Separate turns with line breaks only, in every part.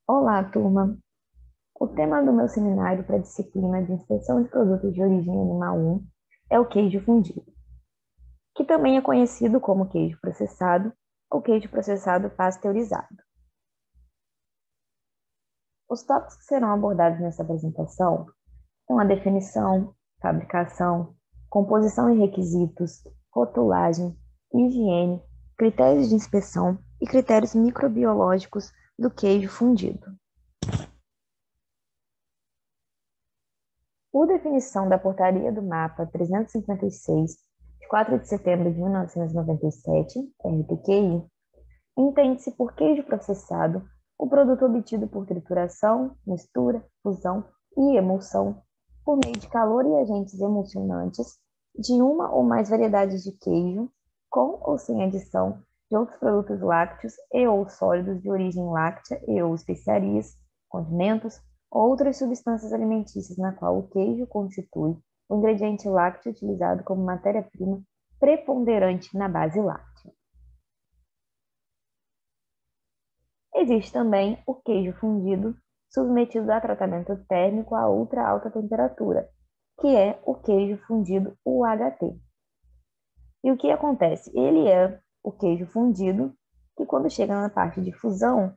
Olá, turma! O tema do meu seminário para a disciplina de Inspeção de Produtos de Origem Animal 1 é o queijo fundido, que também é conhecido como queijo processado ou queijo processado pasteurizado. Os tópicos que serão abordados nessa apresentação são a definição, fabricação, composição e requisitos, rotulagem, higiene, critérios de inspeção e critérios microbiológicos do queijo fundido. Por definição da Portaria do Mapa 356, de 4 de setembro de 1997, RTQI, entende-se por queijo processado o produto obtido por trituração, mistura, fusão e emulsão, por meio de calor e agentes emulsionantes, de uma ou mais variedades de queijo, com ou sem adição de outros produtos lácteos e ou sólidos de origem láctea e ou especiarias, condimentos, ou outras substâncias alimentícias na qual o queijo constitui o ingrediente lácteo utilizado como matéria-prima preponderante na base láctea. Existe também o queijo fundido submetido a tratamento térmico a ultra alta temperatura, que é o queijo fundido UHT. E o que acontece? Ele é o queijo fundido que quando chega na parte de fusão,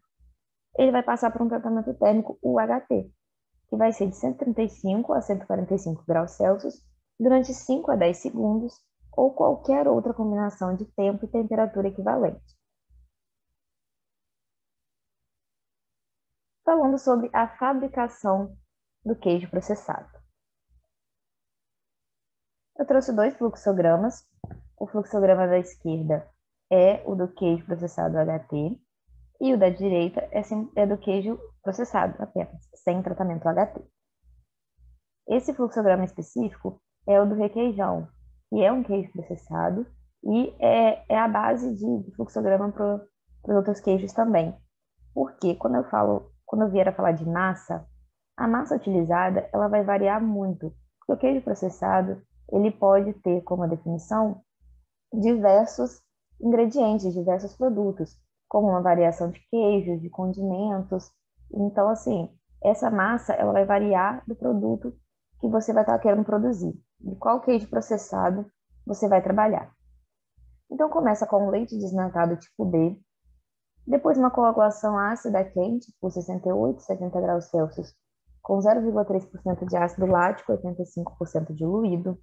ele vai passar por um tratamento térmico UHT, que vai ser de 135 a 145 graus Celsius durante 5 a 10 segundos ou qualquer outra combinação de tempo e temperatura equivalente. Falando sobre a fabricação do queijo processado. Eu trouxe dois fluxogramas. O fluxograma da esquerda é o do queijo processado HT e o da direita é do queijo processado apenas, sem tratamento HT. Esse fluxograma específico é o do requeijão, que é um queijo processado e é a base de fluxograma para os outros queijos também. Porque quando eu vier a falar de massa, a massa utilizada ela vai variar muito. Porque o queijo processado ele pode ter como definição diversos ingredientes, diversos produtos, como uma variação de queijos, de condimentos. Então, assim, essa massa ela vai variar do produto que você vai estar querendo produzir, de qual queijo processado você vai trabalhar. Então, começa com leite desnatado tipo B, depois uma coagulação ácida quente por 68, 70 graus Celsius, com 0,3% de ácido lático, 85% diluído,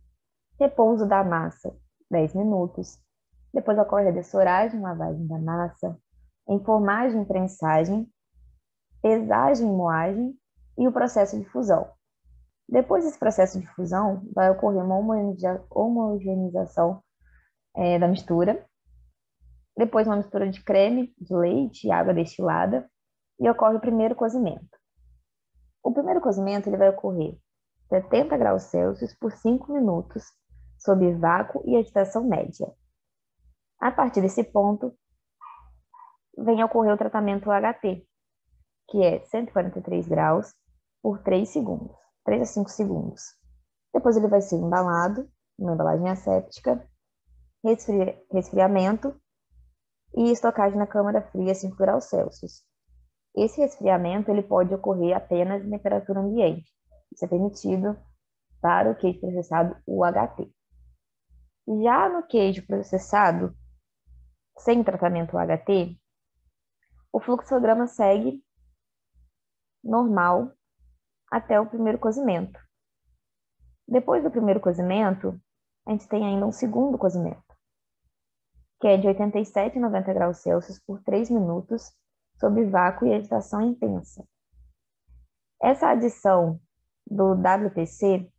repouso da massa, 10 minutos. Depois ocorre a dessoragem, lavagem da massa, enformagem, prensagem, pesagem, moagem e o processo de fusão. Depois desse processo de fusão, vai ocorrer uma homogeneização da mistura, depois uma mistura de creme, de leite e água destilada, e ocorre o primeiro cozimento. O primeiro cozimento ele vai ocorrer 70 graus Celsius por 5 minutos, sob vácuo e agitação média. A partir desse ponto, vem a ocorrer o tratamento HT, que é 143 graus por 3 segundos, 3 a 5 segundos. Depois ele vai ser embalado, uma embalagem asséptica, resfriamento e estocagem na câmara fria a 5 graus Celsius. Esse resfriamento ele pode ocorrer apenas em temperatura ambiente. Isso é permitido para o queijo processado UHT. Já no queijo processado sem tratamento UHT, o fluxograma segue normal até o primeiro cozimento. Depois do primeiro cozimento, a gente tem ainda um segundo cozimento, que é de 87 a 90 graus Celsius por 3 minutos, sob vácuo e agitação intensa. Essa adição do WPC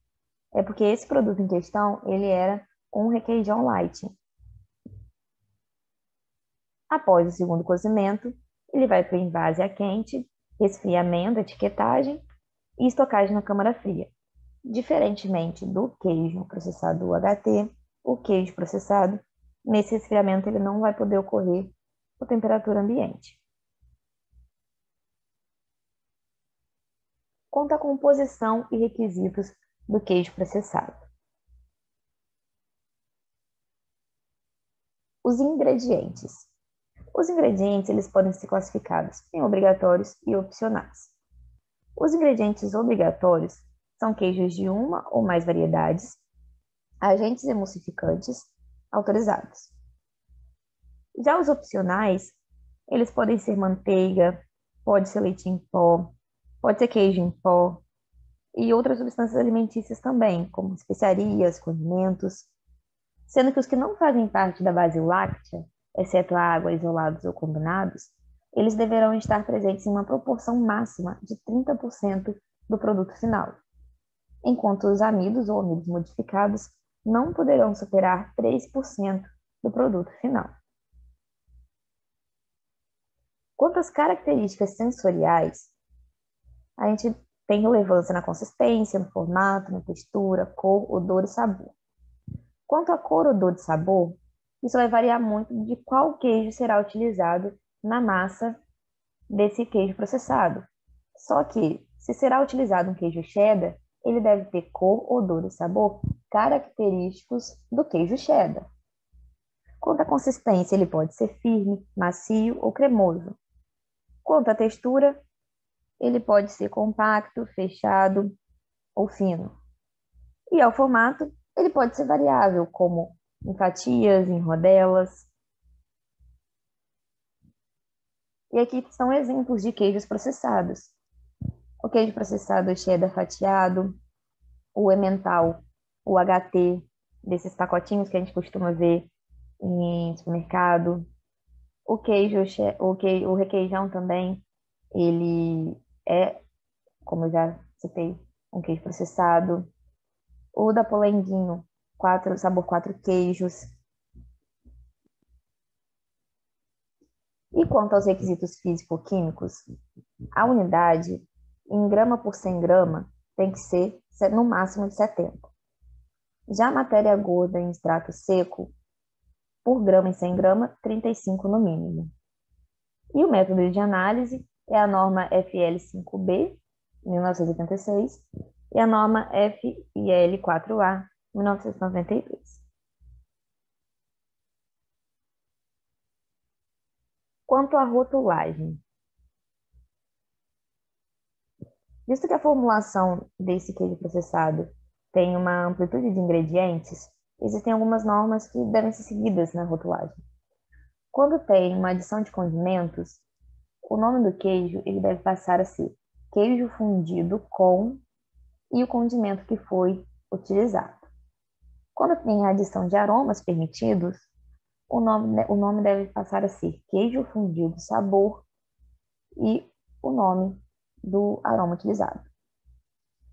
é porque esse produto em questão, ele era um requeijão light. Após o segundo cozimento, ele vai para o invase a quente, resfriamento, etiquetagem e estocagem na câmara fria. Diferentemente do queijo processado UHT, o queijo processado, nesse resfriamento ele não vai poder ocorrer por temperatura ambiente. Quanto à composição e requisitos do queijo processado. Os ingredientes. Os ingredientes eles podem ser classificados em obrigatórios e opcionais. Os ingredientes obrigatórios são queijos de uma ou mais variedades, agentes emulsificantes autorizados. Já os opcionais, eles podem ser manteiga, pode ser leite em pó, pode ser queijo em pó e outras substâncias alimentícias também, como especiarias, condimentos, sendo que os que não fazem parte da base láctea, exceto a água, isolados ou combinados, eles deverão estar presentes em uma proporção máxima de 30% do produto final, enquanto os amidos ou amidos modificados não poderão superar 3% do produto final. Quanto às características sensoriais, a gente tem relevância na consistência, no formato, na textura, cor, odor e sabor. Quanto à cor, odor e sabor, isso vai variar muito de qual queijo será utilizado na massa desse queijo processado. Só que, se será utilizado um queijo cheddar, ele deve ter cor, odor e sabor característicos do queijo cheddar. Quanto à consistência, ele pode ser firme, macio ou cremoso. Quanto à textura, ele pode ser compacto, fechado ou fino. E ao formato, ele pode ser variável, como em fatias, em rodelas. E aqui são exemplos de queijos processados. O queijo processado cheddar fatiado, o emmental, o HT, desses pacotinhos que a gente costuma ver em supermercado. O requeijão também, ele é, como eu já citei, um queijo processado. O da Polendinho, sabor 4 queijos. E quanto aos requisitos físico-químicos, a unidade, em grama por 100 grama, tem que ser no máximo de 70. Já a matéria gorda em extrato seco, por grama em 100 grama, 35 no mínimo. E o método de análise é a norma FL5B, 1986, e a norma FIL4A, 1992. Quanto à rotulagem, visto que a formulação desse queijo processado tem uma amplitude de ingredientes, existem algumas normas que devem ser seguidas na rotulagem. Quando tem uma adição de condimentos, o nome do queijo ele deve passar a ser queijo fundido com e o condimento que foi utilizado. Quando tem a adição de aromas permitidos, o nome deve passar a ser queijo fundido sabor e o nome do aroma utilizado.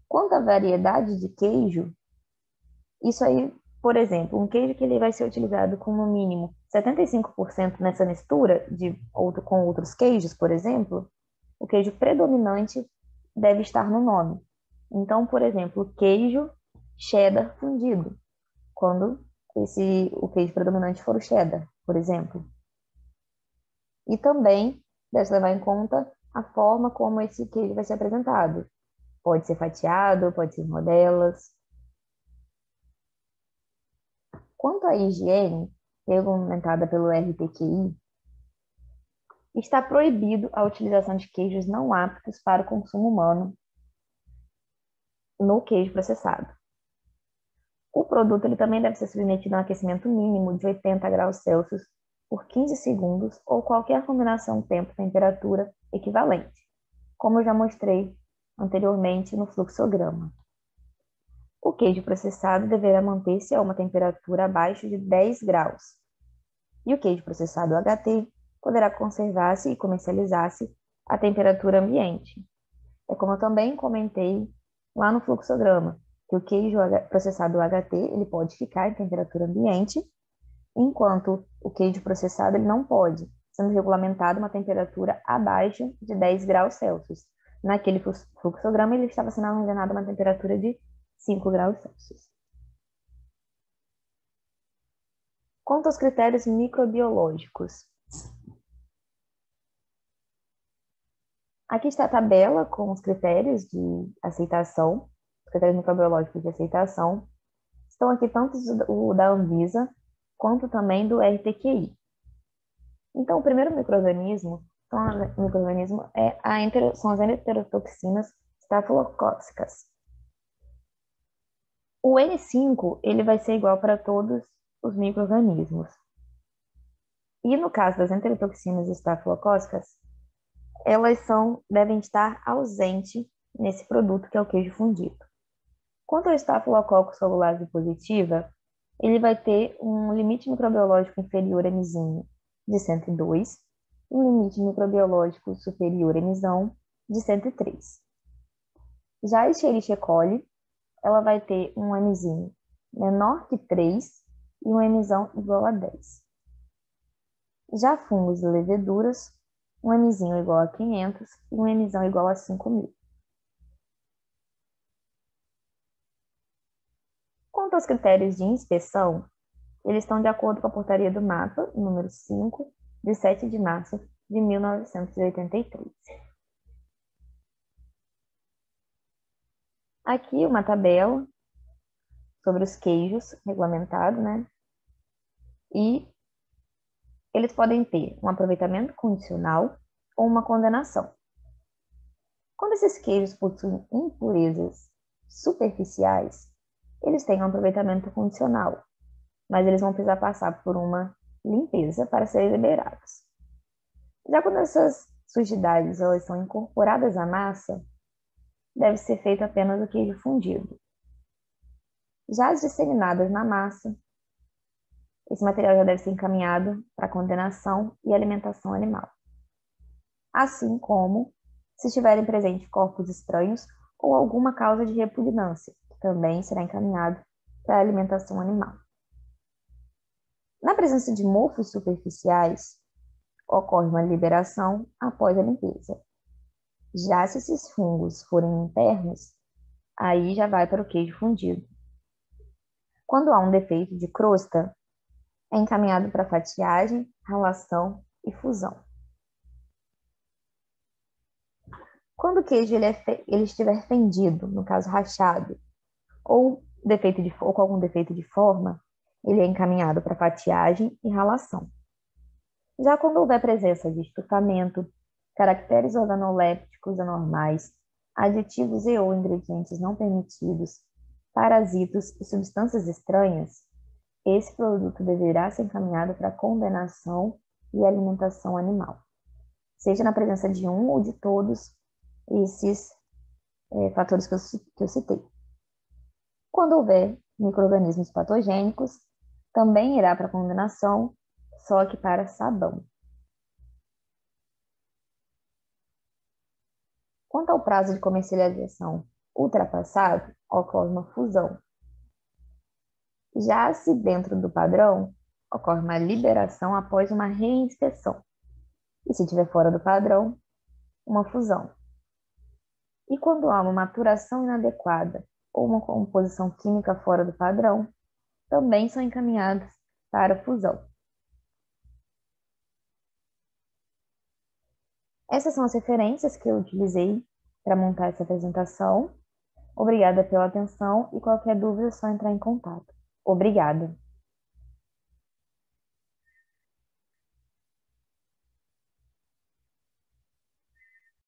Quanto à variedade de queijo, isso aí, por exemplo, um queijo que ele vai ser utilizado com no mínimo 75% nessa mistura com outros queijos, por exemplo, o queijo predominante deve estar no nome. Então, por exemplo, queijo cheddar fundido, quando o queijo predominante for o cheddar, por exemplo. E também deve levar em conta a forma como esse queijo vai ser apresentado. Pode ser fatiado, pode ser em rodelas. Quanto à higiene, regulamentada pelo RTQI, está proibido a utilização de queijos não aptos para o consumo humano no queijo processado. O produto ele também deve ser submetido a um aquecimento mínimo de 80 graus Celsius por 15 segundos ou qualquer combinação tempo-temperatura equivalente, como eu já mostrei anteriormente no fluxograma. O queijo processado deverá manter-se a uma temperatura abaixo de 10 graus. E o queijo processado HT poderá conservar-se e comercializar-se à temperatura ambiente. É como eu também comentei lá no fluxograma, que o queijo processado HT ele pode ficar em temperatura ambiente, enquanto o queijo processado ele não pode, sendo regulamentado uma temperatura abaixo de 10 graus Celsius. Naquele fluxograma ele estava sendo armazenado a uma temperatura de 5 graus Celsius. Quanto aos critérios microbiológicos, aqui está a tabela com os critérios de aceitação, os critérios microbiológicos de aceitação. Estão aqui tanto o da Anvisa quanto também do RTQI. Então, o primeiro micro-organismo são as enterotoxinas estafilocóccicas. O N5 ele vai ser igual para todos os micro-organismos. E no caso das enterotoxinas estafilocóccicas, devem estar ausentes nesse produto que é o queijo fundido. Quanto ao estafilococcus celulase positiva, ele vai ter um limite microbiológico inferior a misinho de 102, um limite microbiológico superior a misão de 103. Já a Escherichia coli, ela vai ter um Mzinho menor que 3 e um Mzão igual a 10. Já fungos e leveduras, um Mzinho igual a 500 e um Mzão igual a 5.000. Quanto aos critérios de inspeção, eles estão de acordo com a portaria do MAPA, número 5, de 7 de março de 1983. Aqui uma tabela sobre os queijos regulamentados, né? E eles podem ter um aproveitamento condicional ou uma condenação. Quando esses queijos possuem impurezas superficiais, eles têm um aproveitamento condicional, mas eles vão precisar passar por uma limpeza para serem liberados. Já quando essas sujidades elas são incorporadas à massa, deve ser feito apenas o queijo fundido. Já as disseminadas na massa, esse material já deve ser encaminhado para condenação e alimentação animal. Assim como se estiverem presentes corpos estranhos ou alguma causa de repugnância, que também será encaminhado para a alimentação animal. Na presença de mofos superficiais, ocorre uma liberação após a limpeza. Já se esses fungos forem internos, aí já vai para o queijo fundido. Quando há um defeito de crosta, é encaminhado para fatiagem, ralação e fusão. Quando o queijo ele estiver fendido, no caso rachado, ou com algum defeito de forma, ele é encaminhado para fatiagem e ralação. Já quando houver presença de estufamento, caracteres organolépticos anormais, aditivos e ou ingredientes não permitidos, parasitos e substâncias estranhas, esse produto deverá ser encaminhado para condenação e alimentação animal, seja na presença de um ou de todos esses fatores que eu citei. Quando houver micro-organismos patogênicos, também irá para condenação, só que para sabão. Quanto ao prazo de comercialização ultrapassado, ocorre uma fusão. Já se dentro do padrão, ocorre uma liberação após uma reinspeção. E se estiver fora do padrão, uma fusão. E quando há uma maturação inadequada ou uma composição química fora do padrão, também são encaminhados para fusão. Essas são as referências que eu utilizei para montar essa apresentação. Obrigada pela atenção e qualquer dúvida é só entrar em contato. Obrigada.